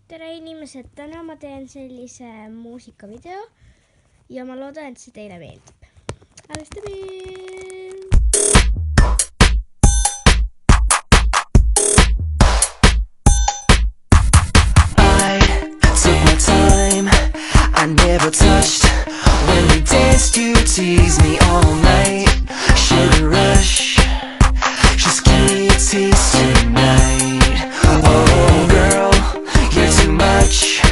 tere inimesed, täna ma teen sellise muusikavideo ja ma loodan, et see teile meeldib. Alustame! I never touched when we danced. You teased me all night. Sugar rush, just give me a taste tonight. Oh girl, you're too much.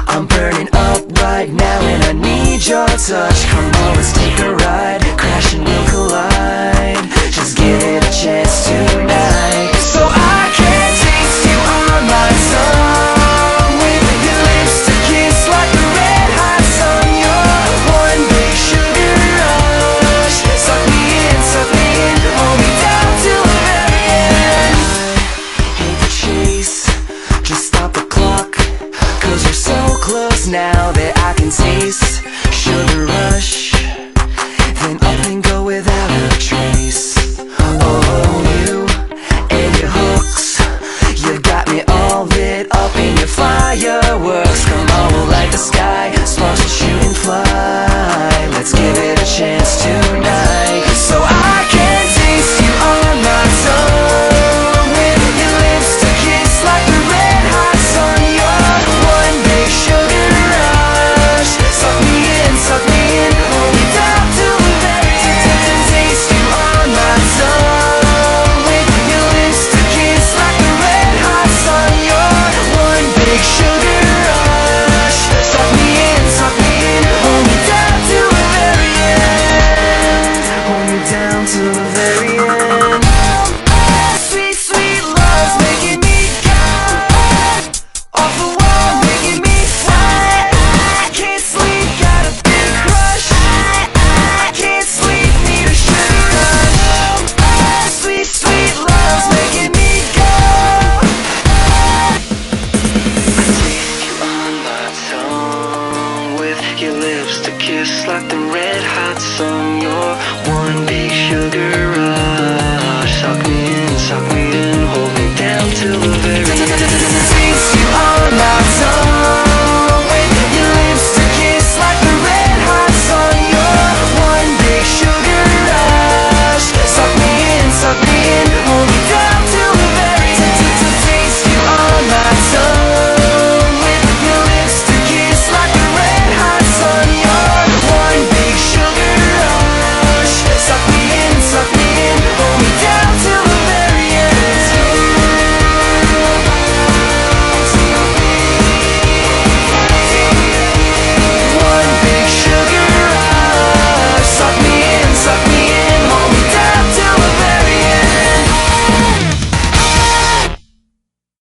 I'm burning up right now and I need your touch. Come on, let's take a ride. Crash and we'll collide. Just give it a chance tonight. So I can taste you on my tongue, with your lips to kiss like a red hot sun. You're one big sugar rush. Suck me in, hold me down till the very end. I hate the chase, just stop the clock, 'cause you're so close now.